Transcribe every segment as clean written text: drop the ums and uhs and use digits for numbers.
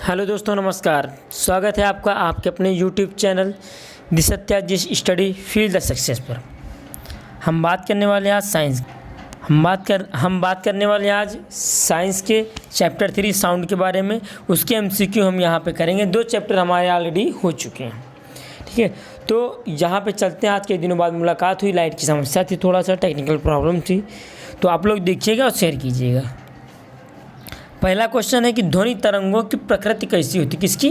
Hello दोस्तों, नमस्कार। स्वागत है आपका आपके अपने यूट्यूब चैनल द सत्याजिश स्टडी फील द सक्सेस पर। हम बात करने वाले हैं आज साइंस हम बात करने वाले हैं आज साइंस के चैप्टर 3 साउंड के बारे में। उसके एमसीक्यू हम यहाँ पे करेंगे। 2 चैप्टर हमारे ऑलरेडी हो चुके हैं, ठीक है। तो यहाँ पे चलते हैं। आज के दिनों बाद मुलाकात हुई, लाइट की समस्या थी, थोड़ा सा टेक्निकल प्रॉब्लम थी, तो आप लोग देखिएगा और शेयर कीजिएगा। पहला क्वेश्चन है कि ध्वनि तरंगों की प्रकृति कैसी होती है। किसकी?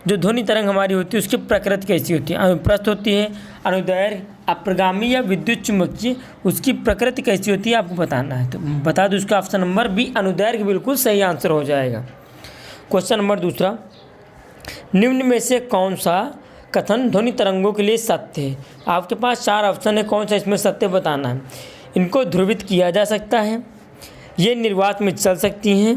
जो ध्वनि तरंग हमारी होती है उसकी प्रकृति कैसी होती है। अनुप्रस्थ होती है, अनुदैर्घ्य, अप्रगामी या विद्युत चुम्बकीय, उसकी प्रकृति कैसी होती है आपको बताना है। तो बता दो उसका ऑप्शन नंबर बी अनुदैर्घ्य बिल्कुल सही आंसर हो जाएगा। क्वेश्चन नंबर दूसरा, निम्न में से कौन सा कथन ध्वनि तरंगों के लिए सत्य है। आपके पास 4 ऑप्शन है, कौन सा इसमें सत्य बताना है। इनको ध्रुवित किया जा सकता है, ये निर्वात में चल सकती हैं,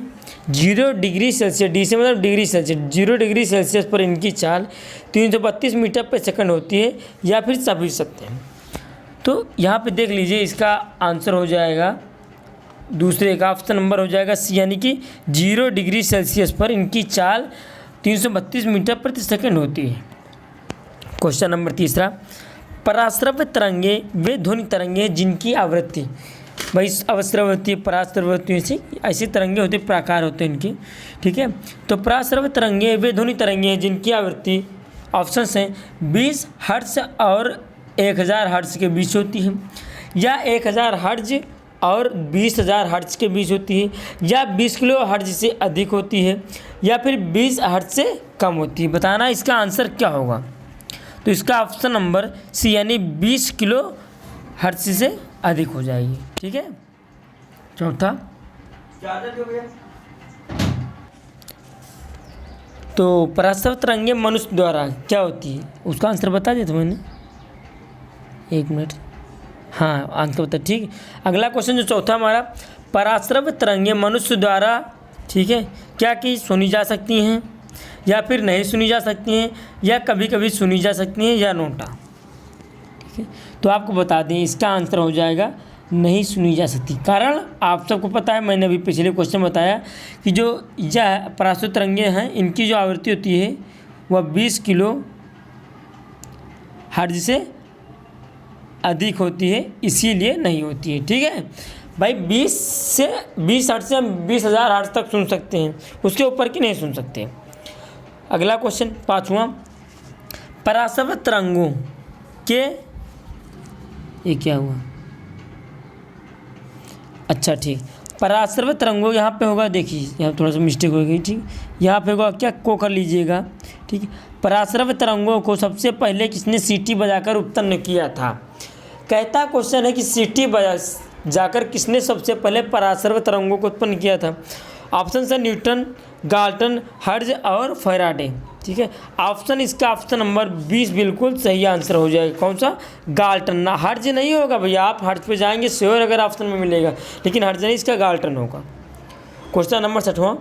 0 डिग्री सेल्सियस, डी से मतलब डिग्री सेल्सियस, 0 डिग्री सेल्सियस पर इनकी चाल 332 मीटर पर सेकंड होती है, या फिर सभी सत्य हैं। तो यहाँ पे देख लीजिए, इसका आंसर हो जाएगा दूसरे का ऑप्शन नंबर हो जाएगा सी, यानी कि 0 डिग्री सेल्सियस पर इनकी चाल 332 मीटर प्रति सेकंड होती है। क्वेश्चन नंबर तीसरा, पराश्रव्य तरंगे वे ध्वनि तरंगे जिनकी आवृत्ति, भाई अवस्रवृत्ति पराश्रवृत्ति ऐसी तरंगे होती, प्रकार होते हैं इनके, ठीक है। तो पराश्रव्य तरंगे वे ध्वनि तरंगे हैं जिनकी आवृत्ति ऑप्शन हैं 20 हर्ट्ज और 1000 हर्ट्ज के बीच होती है, या 1000 हर्ट्ज और 20000 हर्ट्ज के बीच होती है, या 20 किलो हर्ट्ज से अधिक होती है, या फिर 20 हर्ट्ज से कम होती है। बताना इसका आंसर क्या होगा। तो इसका ऑप्शन नंबर सी, यानी 20 किलो हर्ट्ज से अधिक हो जाएगी, ठीक है। चौथा, तो पराश्रव्य तरंगे मनुष्य द्वारा क्या होती है, उसका आंसर बता दिया था मैंने। 1 मिनट, हाँ आंसर बता, ठीक। अगला क्वेश्चन जो चौथा हमारा, पराश्रव्य तरंगे मनुष्य द्वारा, ठीक है, क्या कि सुनी जा सकती हैं, या फिर नहीं सुनी जा सकती हैं, या कभी कभी सुनी जा सकती हैं, या नोटा, ठीक है। तो आपको बता दें इसका आंसर हो जाएगा नहीं सुनी जा सकती। कारण आप सबको पता है, मैंने अभी पिछले क्वेश्चन बताया कि जो यह पराश्रव्य तरंगे हैं इनकी जो आवृत्ति होती है वह 20 किलो हर्ट्ज से अधिक होती है, इसीलिए नहीं होती है, ठीक है भाई। 20 हर्ट्ज से हम 20,000 हर्ट्ज तक सुन सकते हैं, उसके ऊपर की नहीं सुन सकते। अगला क्वेश्चन पाँचवा, पराश्रव्य तरंगों के, ये क्या हुआ, अच्छा ठीक, पराश्रव्य तरंगों यहाँ पे होगा, देखिए यहाँ थोड़ा सा मिस्टेक हो गई, ठीक। यहाँ पे होगा क्या, को कर लीजिएगा, ठीक। पराश्रव्य तरंगों को सबसे पहले किसने सीटी बजाकर उत्पन्न किया था। कहता क्वेश्चन है कि सीटी बजा जाकर किसने सबसे पहले पराश्रव्य तरंगों को उत्पन्न किया था। ऑप्शन है न्यूटन, गाल्टन, हर्ट्ज और फैराडे, ठीक है। ऑप्शन इसका ऑप्शन नंबर 20 बिल्कुल सही आंसर हो जाएगा। कौन सा? गाल्टन, ना हर्ट्ज नहीं होगा भैया। आप हर्ट्ज पे जाएंगे श्योर अगर ऑप्शन में मिलेगा, लेकिन हर्ट्ज नहीं, इसका गाल्टन होगा। क्वेश्चन नंबर 6वां,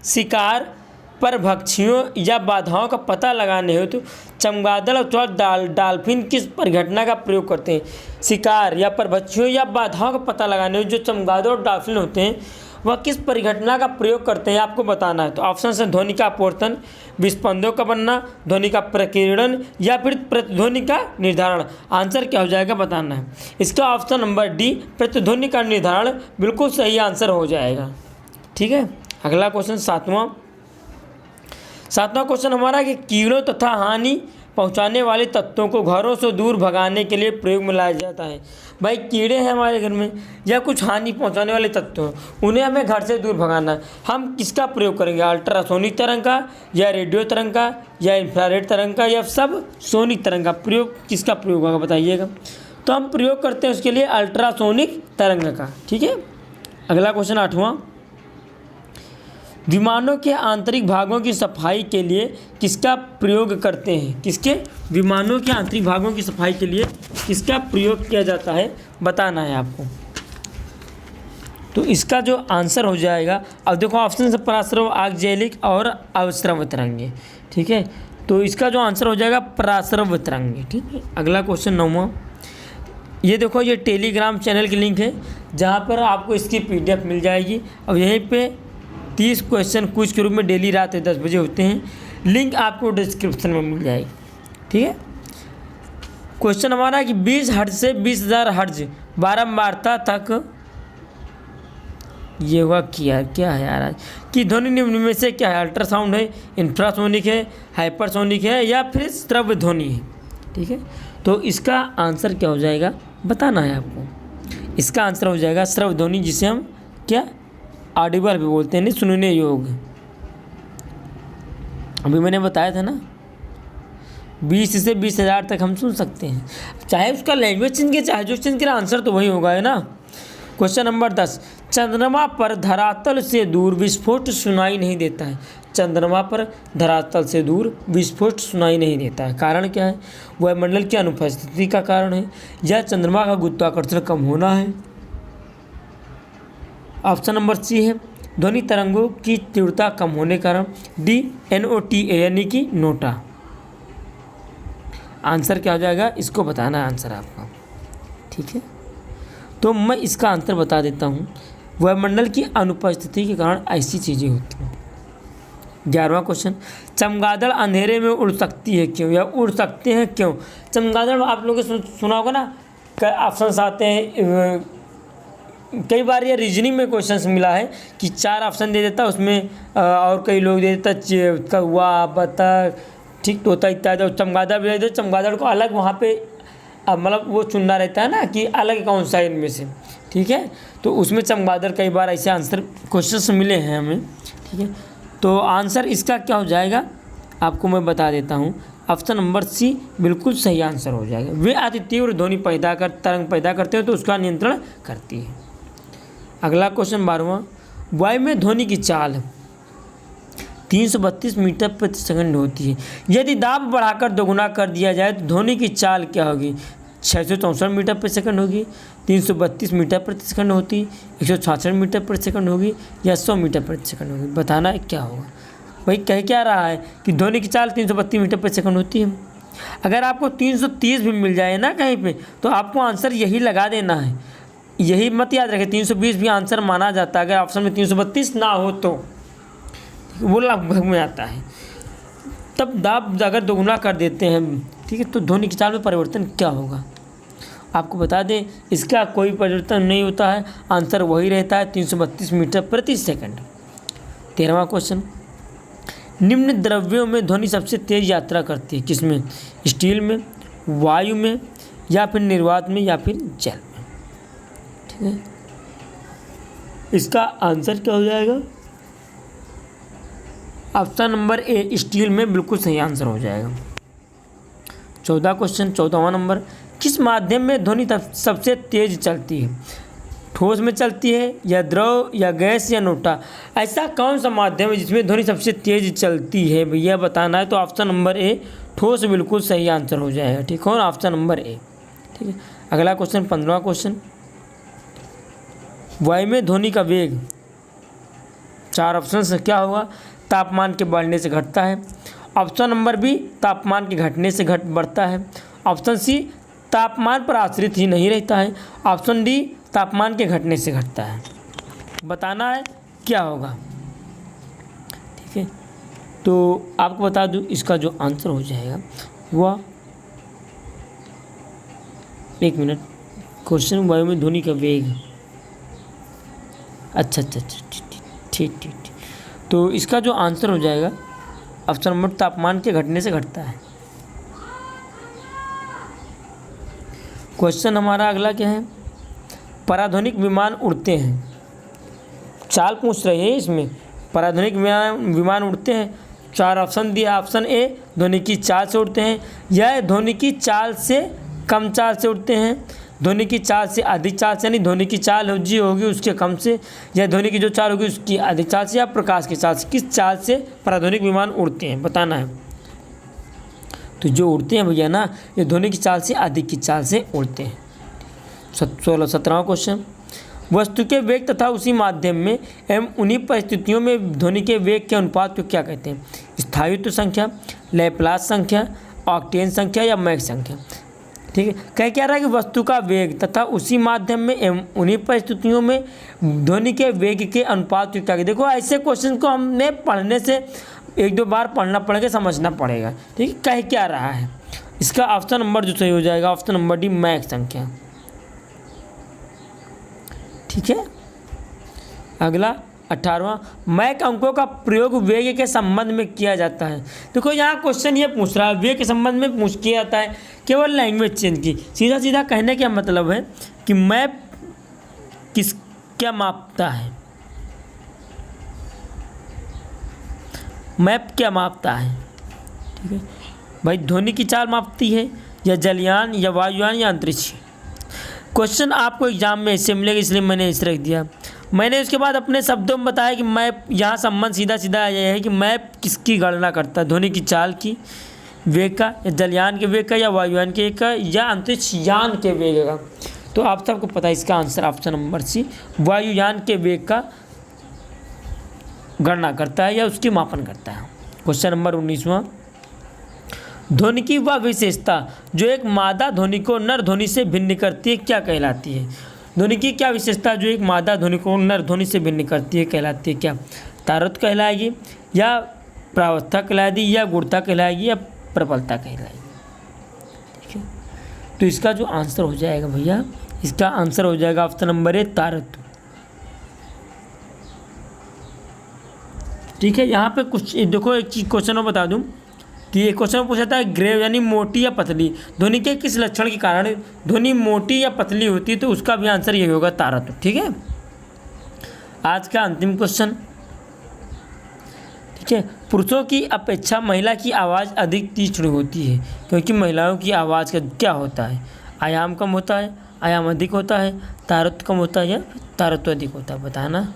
शिकार पर भक्षियों या बाधाओं का पता लगाने हेतु चमगादड़ अथवा डॉल्फिन किस परिघटना का प्रयोग करते हैं। शिकार या परभक्षियों या बाधाओं का पता लगाने हेतु जो चमगादड़ और डॉल्फिन होते हैं वह किस परिघटना का प्रयोग करते हैं आपको बताना है। तो ऑप्शन है ध्वनि का अपवर्तन, विस्पंदों का बनना, ध्वनि का प्रकीर्णन, या फिर प्रतिध्वनि का निर्धारण। आंसर क्या हो जाएगा बताना है। इसका ऑप्शन नंबर डी, प्रतिध्वनि का निर्धारण बिल्कुल सही आंसर हो जाएगा, ठीक है। अगला क्वेश्चन सातवां क्वेश्चन हमारा कि कीड़ों तथा हानि पहुंचाने वाले तत्वों को घरों से दूर भगाने के लिए प्रयोग में लाया जाता है। भाई कीड़े हैं हमारे घर में या कुछ हानि पहुंचाने वाले तत्व हैं, उन्हें हमें घर से दूर भगाना है। हम किसका प्रयोग करेंगे? अल्ट्रासोनिक तरंग का, या रेडियो तरंग का, या इंफ्रारेड तरंग का, या सब सोनिक तरंग का प्रयोग, किसका प्रयोग होगा बताइएगा। तो हम प्रयोग करते हैं उसके लिए अल्ट्रासोनिक तरंग का, ठीक है। अगला क्वेश्चन 8वां, विमानों के आंतरिक भागों की सफाई के लिए किसका प्रयोग करते हैं। किसके? विमानों के आंतरिक भागों की सफाई के लिए किसका प्रयोग किया जाता है बताना है आपको। तो इसका जो आंसर हो जाएगा, अब देखो ऑप्शन से पराश्रव, आगजैलिक और अवस्रव तरंगे, ठीक है। तो इसका जो आंसर हो जाएगा पराश्रव तरंगे, ठीक है। अगला क्वेश्चन 9वां, ये देखो ये टेलीग्राम चैनल की लिंक है जहाँ पर आपको इसकी PDF मिल जाएगी। अब यहीं पे 30 क्वेश्चन क्विज के रूप में डेली रात 10 बजे होते हैं। लिंक आपको डिस्क्रिप्शन में मिल जाएगी, ठीक है। क्वेश्चन हमारा है कि 20 हर्ट्ज से 20,000 हर्ट्ज बारंबारता तक ये हुआ क्या है यार आज कि ध्वनि निम्न में से क्या है? अल्ट्रासाउंड है, इंफ्रासोनिक है, हाइपरसोनिक है या फिर श्रव्य ध्वनि है, ठीक है। तो इसका आंसर क्या हो जाएगा बताना है आपको। इसका आंसर हो जाएगा श्रव्य ध्वनि, जिसे हम क्या ऑडिबल भी बोलते हैं, नहीं सुनने योग्य। अभी मैंने बताया था ना 20 से 20,000 तक हम सुन सकते हैं, चाहे उसका लैंग्वेज चेंज के चाहे जो चेंज के, आंसर तो वही होगा, है ना। क्वेश्चन नंबर 10, चंद्रमा पर धरातल से दूर विस्फोट सुनाई नहीं देता है। चंद्रमा पर धरातल से दूर विस्फोट सुनाई नहीं देता है, कारण क्या है? वायुमंडल की अनुपस्थिति का कारण है या चंद्रमा का गुरुत्वाकर्षण कम होना है। ऑप्शन नंबर सी है ध्वनि तरंगों की तीव्रता कम होने के कारण। डी NOTA यानी कि नोटा। आंसर क्या हो जाएगा इसको बताना है आंसर आपका, ठीक है। तो मैं इसका आंसर बता देता हूँ, वायुमंडल की अनुपस्थिति के कारण ऐसी चीज़ें होती हैं। 11वां क्वेश्चन, चमगादड़ अंधेरे में उड़ सकती है क्यों या उड़ सकते हैं क्यों? चमगादड़ आप लोगों ने सुना होगा ना, ऑप्शंस आते हैं कई बार। ये रीजनिंग में क्वेश्चन मिला है कि 4 ऑप्शन दे देता उसमें, और कई लोग दे देता कौवा, बतख, ठीक, तोता इत्यादि। चमगादड़ भी दे दे, चमगादड़ को अलग वहाँ पे मतलब वो चुनना रहता है ना कि अलग कौन सा इनमें से, ठीक है। तो उसमें चमगादड़ कई बार ऐसे आंसर क्वेश्चंस मिले हैं हमें, ठीक है। तो आंसर इसका क्या हो जाएगा आपको मैं बता देता हूँ। ऑप्शन नंबर सी बिल्कुल सही आंसर हो जाएगा। वे अति तीव्र ध्वनि तरंग पैदा करते हैं तो उसका नियंत्रण करती है। अगला क्वेश्चन 12वां, वायु में ध्वनि की चाल 332 मीटर प्रति सेकंड होती है। यदि दाब बढ़ाकर दोगुना कर दिया जाए तो ध्वनि की चाल क्या होगी? 664 मीटर प्रति सेकंड होगी, 332 मीटर प्रति सेकंड होती, 166 मीटर प्रति सेकंड होगी या 100 मीटर प्रति सेकंड होगी? बताना है क्या होगा। वही कह क्या रहा है कि ध्वनि की चाल 332 मीटर प्रति सेकंड होती है। अगर आपको 330 भी मिल जाए ना कहीं पे तो आपको आंसर यही लगा देना है, यही मत याद रखें। 320 भी आंसर माना जाता है अगर ऑप्शन में 332 ना हो तो, वो लगभग में आता है। तब दाब अगर दोगुना कर देते हैं, ठीक है, तो ध्वनि की चाल में परिवर्तन क्या होगा आपको बता दें। इसका कोई परिवर्तन नहीं होता है, आंसर वही रहता है 332 मीटर प्रति सेकंड। 13वां क्वेश्चन, निम्न द्रव्यों में ध्वनि सबसे तेज यात्रा करती है किसमें? स्टील में, वायु में या फिर निर्वात में या फिर जल में, ठीक है। इसका आंसर क्या हो जाएगा? ऑप्शन नंबर ए स्टील में बिल्कुल सही आंसर हो जाएगा। 14 क्वेश्चन, 14वां नंबर, किस माध्यम में ध्वनि सबसे तेज चलती है? ठोस में चलती है या द्रव या गैस या नोटा? ऐसा कौन सा माध्यम है जिसमें ध्वनि सबसे तेज चलती है भैया बताना है। तो ऑप्शन नंबर ए ठोस बिल्कुल सही आंसर हो जाएगा, ठीक है, ऑप्शन नंबर ए, ठीक है। अगला क्वेश्चन 15वां क्वेश्चन, वायु में ध्वनि का वेग 4 ऑप्शन से क्या होगा? तापमान के बढ़ने से घटता है, ऑप्शन नंबर बी तापमान के घटने से बढ़ता है, ऑप्शन सी तापमान पर आश्रित ही नहीं रहता है, ऑप्शन डी तापमान के घटने से घटता है। बताना है क्या होगा, ठीक है। तो आपको बता दूं इसका जो आंसर हो जाएगा वह, एक मिनट, क्वेश्चन वायु में ध्वनि का वेग, अच्छा ठीक। तो इसका जो आंसर हो जाएगा ऑप्शन नंबर तापमान के घटने से घटता है। क्वेश्चन हमारा अगला क्या है? पराध्वनिक विमान उड़ते हैं, चाल पूछ रही है इसमें। पराध्वनिक विमान उड़ते हैं, 4 ऑप्शन दिया। ऑप्शन ए ध्वनि की चाल से उड़ते हैं, या ध्वनि की चाल से कम चाल से उड़ते हैं, ध्वनि की चाल से अधिक चाल से, यानी ध्वनि की चाल जी होगी उसके कम से, या ध्वनि की जो चाल होगी उसकी अधिक चाल से, या प्रकाश की चाल से। किस चाल से पराध्वनिक विमान उड़ते हैं बताना है। तो जो उड़ते हैं भैया ना, ये ध्वनि की चाल से अधिक की चाल से उड़ते हैं। 17वां क्वेश्चन, वस्तु के वेग तथा उसी माध्यम में एवं उन्हीं परिस्थितियों में ध्वनि के वेग के अनुपात को क्या कहते हैं? स्थायित्व संख्या, लैप्लास संख्या, ऑक्टेन संख्या या मैक संख्या? ठीक है। कह क्या रहा है कि वस्तु का वेग तथा उसी माध्यम में एवं उन्हीं परिस्थितियों में ध्वनि के वेग के अनुपात युक्त आगे। देखो ऐसे क्वेश्चन को हमने पढ़ने से 1-2 बार पढ़ना पड़ेगा, समझना पड़ेगा। ठीक है, कह क्या रहा है। इसका ऑप्शन नंबर जो सही हो जाएगा ऑप्शन नंबर डी, मैक संख्या। ठीक है। अगला 18वां, मैक अंकों का प्रयोग वेग के संबंध में किया जाता है। देखो यहाँ क्वेश्चन ये पूछ रहा है वेग के संबंध में पूछ किया जाता है केवल लैंग्वेज चेंज की। सीधा सीधा कहने का मतलब है कि मैप क्या मापता है, मैप क्या मापता है। ठीक है भाई, ध्वनि की चाल मापती है या जलयान या वायुयान या अंतरिक्ष। क्वेश्चन आपको एग्जाम में इससे मिलेगा, इसलिए मैंने इसे रख दिया। मैंने उसके बाद अपने शब्दों में बताया कि मैप, यहाँ संबंध सीधा सीधा यह है कि मैप किसकी गणना करता है, ध्वनि की चाल की वेग का, या जलयान के वेग का, या वायुयान के वेग का, या अंतरिक्ष यान के वेग का। तो आप सबको पता है इसका आंसर ऑप्शन नंबर सी, वायुयान के वेग का गणना करता है या उसकी मापन करता है। क्वेश्चन नंबर 19वां, ध्वनि की वह विशेषता जो एक मादा ध्वनि को नर ध्वनि से भिन्न करती है क्या कहलाती है। ध्वनि की क्या विशेषता जो एक मादा ध्वनि को नर ध्वनि से भिन्न करती है कहलाती है क्या। तारत्व कहलाएगी, या प्रावस्था कहलाएगी, या गुणता कहलाएगी, या प्रबलता कहलाएगी। ठीक है, तो इसका जो आंसर हो जाएगा भैया, इसका आंसर हो जाएगा ऑप्शन नंबर ए, तारत्व। ठीक है, यहाँ पे कुछ देखो एक चीज क्वेश्चन में बता दूं कि ये क्वेश्चन में पूछा था ग्रेव यानी मोटी या पतली, ध्वनि के किस लक्षण के कारण ध्वनि मोटी या पतली होती है, तो उसका भी आंसर यही होगा, तारत्व। ठीक है, आज का अंतिम क्वेश्चन। ठीक है, पुरुषों की अपेक्षा महिला की आवाज़ अधिक तीक्ष्ण होती है क्योंकि महिलाओं की आवाज़ का क्या होता है, आयाम कम होता है, आयाम अधिक होता है, तारत्व कम होता है, या तारत्व अधिक होता है। बताना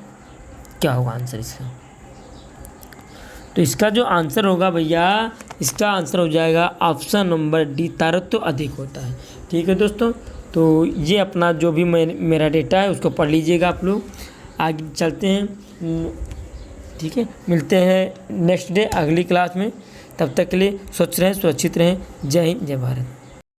क्या होगा आंसर इसका। तो इसका जो आंसर होगा भैया, इसका आंसर हो जाएगा ऑप्शन नंबर डी, तारत्व अधिक होता है। ठीक है दोस्तों, तो ये अपना जो भी मेरा डेटा है उसको पढ़ लीजिएगा आप लोग। आगे चलते हैं। ठीक है, मिलते हैं नेक्स्ट डे अगली क्लास में। तब तक के लिए स्वच्छ रहें, सुरक्षित रहें। जय हिंद, जय भारत।